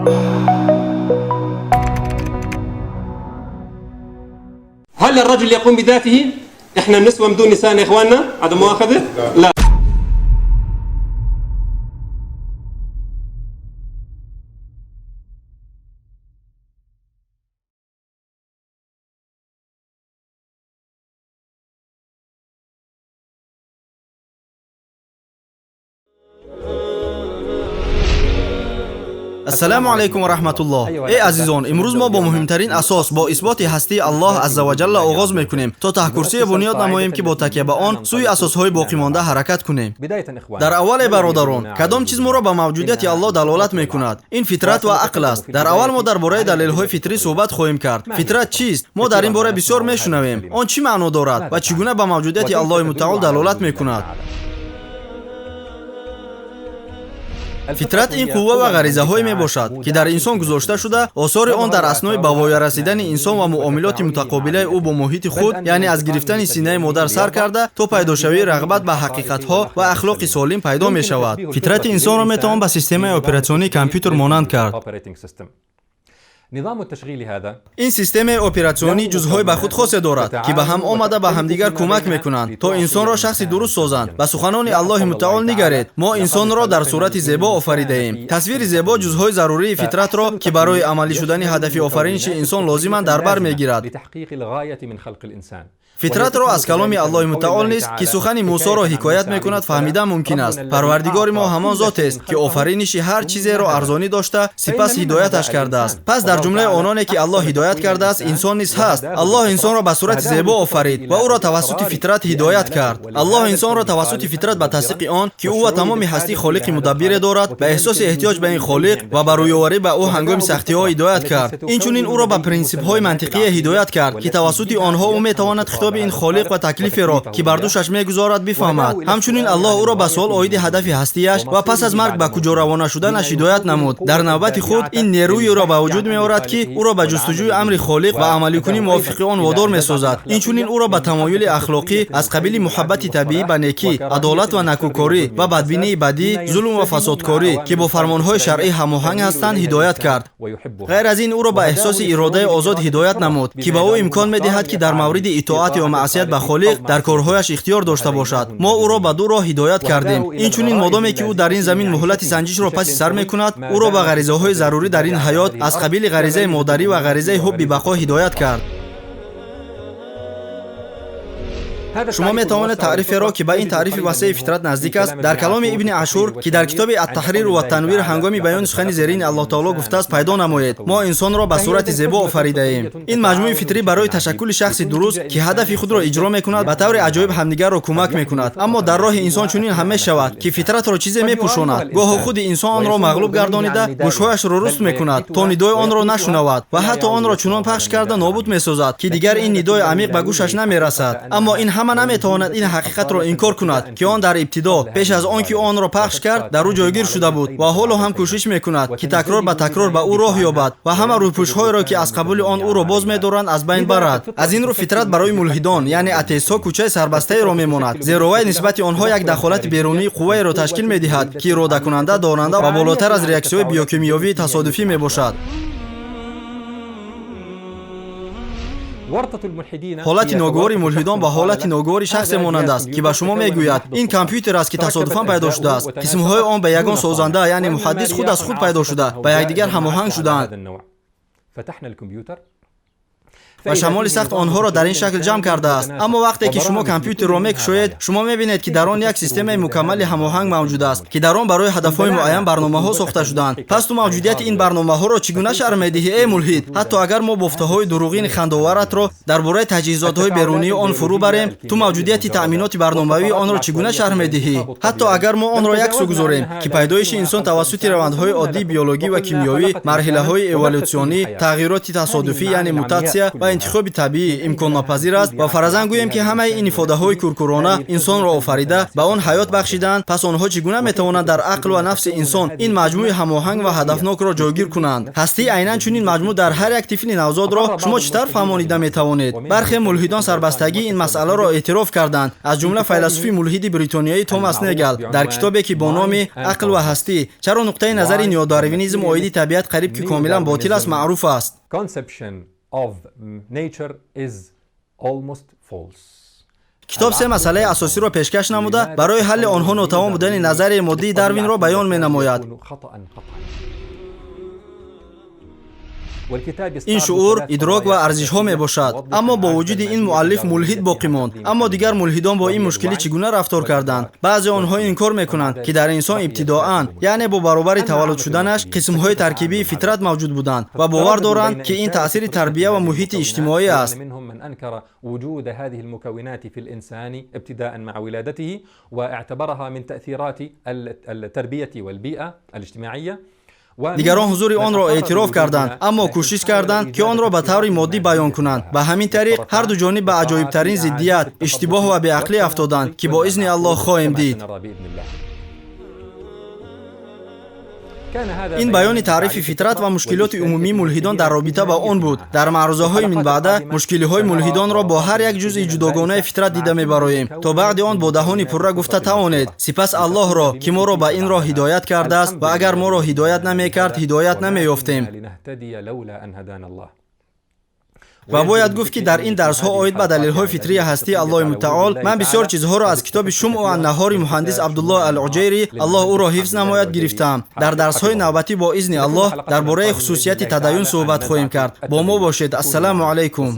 هل الرجل يقوم بذاته؟ احنا النسوة بدون نساء يا اخواننا؟ عدم مؤاخذة؟ لا. السلام علیکم و رحمت الله. ای عزیزان، امروز ما با مهمترین اساس با اثبات هستی الله عزوجل آغاز میکنیم تا تحکرسی بنیاد نماییم که با تکیه به آن سوی اساسهای باقی مانده حرکت کنیم. در اول برادران، کدام چیز ما را به موجودیت الله دلالت میکند؟ این فطرت و عقل است. در اول ما درباره دلایل فطری صحبت خواهیم کرد. فطرت چیست؟ ما در این باره بسیار میشنویم. آن چی معنا دارد و چگونه به موجودیت الله متعال دلالت میکند؟ فطرت این قوه و غریزه های می باشد که در انسان گذاشته شده، آثار آن در اثنای به وای رسیدن انسان و معاملات متقابله او با محیط خود، یعنی از گرفتن سینه مادر سر کرده تا پیدا شوی رغبت به حقیقت ها و اخلاق سالم پیدا می شود. فطرت انسان را می توان به سیستم اپراتیونی کامپیوتر مانند کرد. این سیستم اپراتیونی جزهای به خود خاص دارد که به هم آمده به همدیگر کمک میکنند تا انسان را شخصی درست سازند. به سخنان الله متعال نگرید. ما انسان را در صورت زیبا آفریده ایم. تصویر زیبا جزهای ضروری فطرت را که برای عملی شدن هدف آفرینش انسان لازمند در بر میگیرد. فطرت را از کلام الله متعال نیست که سخن موسی را حکایت میکند فهمیدن ممکن است. پروردگار ما همان ذات است که آفرینش هر چیزی را ارزانی داشته سپس هدایتش کرده است. پس در جمله آنانی که الله هدایت کرده است انسان نیز هست. الله انسان را به صورت زیبا آفرید و او را توسط فطرت هدایت کرد. الله انسان را توسط فطرت به تصدیق آن که او و تمام هستی خالق مدبر دارد به احساس احتیاج به این خالق و بر رویاوری به او هنگام سختی‌ها هدایت کرد. اینچنین او را به پرینسیپ‌های منطقی هدایت کرد که توسط آنها او میتواند خطاب این خالق و تکلیفی را که بر دوشش میگذارد بفهمد. همچنین الله او را به سوال آید هدف هستیش و پس از مرگ به کجا روانه شدنش هدایت نمود. در نوبت خود این نیروی را به وجود میآورد که او را به جستجوی امر خالق و عملی کنی موافق آن وادار میسازد. اینچنین او را به تمایل اخلاقی از قبیل محبت طبیعی به نیکی، عدالت و نکوکاری و بدبینی بدی، ظلم و فسادکاری که با فرمانهای شرعی هماهنگ هستند هدایت کرد. غیر از این او را به احساس اراده آزاد هدایت نمود که به او امکان میدهد که در مورد اطاعت و معصیت به خالق در کارهایش اختیار داشته باشد. ما او را به دو راه هدایت کردیم. اینچنین مادامی که او در این زمین مهلت سنجش را پس سر میکند، او را به غریزه های ضروری در این حیات از قبیل غریزه مادری و غریزه حب بقا هدایت کرد. شما می توانید تعریف را که به این تعریف وسیع فطرت نزدیک است در کلام ابن عاشور که در کتاب التحریر و التنویر هنگام بیان سخن زیرین الله تعالی گفته است پیدا نمایید. ما انسان را به صورت زیبا آفریده ایم. این مجموعه فطری برای تشکل شخصی درست که هدف خود را اجرا میکند به طور عجایب همدیگر را کمک میکند. اما در راه انسان چنین هم میشود که فطرت را چیزی میپوشاند. گاه خود انسان آن را مغلوب گردانیده گوشهایش را رست میکند تا ندای آن را نشنود و حتی آن را چنان پخش کرده نابود میسازد که دیگر این ندای عمیق به گوشش نمیرسد. اما این همه نمیتواند این حقیقت را انکار کند که آن در ابتدا پیش از آنکه آن را پخش کرد در او جایگیر شده بود و حالا هم کوشش میکند که تکرار به تکرار به او راه یابد و همه رویپوش‌های را که از قبول آن او را باز می‌دارند از بین برد. از این رو فطرت برای ملحدان یعنی اتئیست‌ها کوچه سربسته را میماند، زیرا وی نسبت آنها یک دخالت بیرونی قوه را تشکیل می‌دهد که اراده کننده، داننده و بالاتر از ریاکسیون بیوکیمیایی تصادفی میباشد. حالت ناگواری ملحدان با حالت ناگواری شخص مانند است که به شما میگوید این کامپیوتر است که تصادفاً پیدا شده است. قسم‌های آن به یگان سازنده یعنی محدث خود از خود پیدا شده، با یکدیگر هماهنگ شده‌اند و شمال سخت آنها را در این شکل جمع کرده است. اما وقتی که شما کامپیوتر را میکشوید شما میبینید که در آن یک سیستم مکمل هماهنگ موجود است که در آن برای هدفهای معین برنامه‌ها ساخته شده‌اند. پس تو موجودیت این برنامه‌ها را چگونه شرح می‌دهی ای ملحد؟ حتی اگر ما گفته‌های دروغین خندآورت را درباره تجهیزات‌های بیرونی آن فرو بریم، تو موجودیت تأمینات برنامه‌ای آن را چگونه شرح می‌دهی؟ حتی اگر ما آن را یک سو گذاریم که پیدایش انسان توسط روندهای عادی بیولوژی و کیمیایی، مرحله‌های اِوولوسیونی، تغییرات تصادفی یعنی موتاسیا و интихоби табиӣ имконнопазир аст ва фаразан гӯем ки ҳамаи ин ифодаҳои куркурона инсонро офарида ба он ҳаёт бахшиданд, пас онҳо чӣ гуна метавонанд дар ақл ва нафси инсон ин маҷмӯи ҳамоҳанг ва ҳадафнокро ҷойгир кунанд? Ҳастӣ айнан чунин маҷмӯъ дар ҳар як тифли навзодро шумо чӣ тавр фаҳмонида метавонед? Бархе мулҳидон сарбастагии ин масъаларо эътироф карданд, аз ҷумла файласуфи мулҳиди бритониёи Томас Негал дар китобе ки бо номи «Ақл ва ҳастӣ: чаро нуқтаи назари неодарвинизм оиди табиат қариб ки комилан ботил аст» маъруф аст. китоб се масъалаи асосиро пешкаш намуда, барои ҳалли онҳо нотавон будани назарияи моддии Дарвинро баён менамояд. ин шуур, идрок ва арзишҳо мебошад. Аммо бо вуҷуди ин муаллиф мулҳид боқӣ монд. Аммо дигар мулҳидон бо ин мушкилӣ чӣ гуна рафтор карданд? Баъзе онҳо инкор мекунанд ки дар инсон ибтидоан, яъне бо баробари таваллуд шуданаш, қисмҳои таркибии фитрат мавҷуд буданд ва бовар доранд ки ин таъсири тарбия ва муҳити иҷтимоӣ аст. وجود هذه المكونات في الإنسان ابتداء مع ولادته واعتبرها من تأثيرات التربية والبيئة الاجتماعية. дигарон ҳузури онро эътироф карданд, аммо кӯшиш карданд ки онро ба таври моддӣ баён кунанд. Ба ҳамин тариқ ҳар ду ҷониб ба аҷоибтарин зиддият, иштибоҳ ва беақлӣ афтоданд, ки бо изни Аллоҳ хоҳем дид. ин баёни таърифи фитрат ва мушкилоти умумии мулҳидон дар робита ба он буд. Дар маърузаҳои минбаъда мушкилиҳои мулҳидонро бо ҳар як ҷузъи ҷудогонаи фитрат дида мебароем, то баъди он бо таҳони пурра гуфта тавонед: сипас Аллоҳро, ки моро ба инро ҳидоят кардааст ва агар моро ҳидоят намекард, ҳидоят намеёфтем. ва бояд гуфт ки дар ин дарсҳо оид ба далелҳои фитрии ҳастии Аллоҳи мутаол ман бисёр чизҳоро аз китоби Шумъу ан-Наҳори муҳандис Абдуллоҳ ал-Уҷайри, Аллоҳ ӯро ҳифз намояд, гирифтаам. Дар дарсҳои навбатӣ бо изни Аллоҳ дар бораи хусусияти тадайюн суҳбат хоҳем кард. Бо мо бошед. Ассалому алайкум.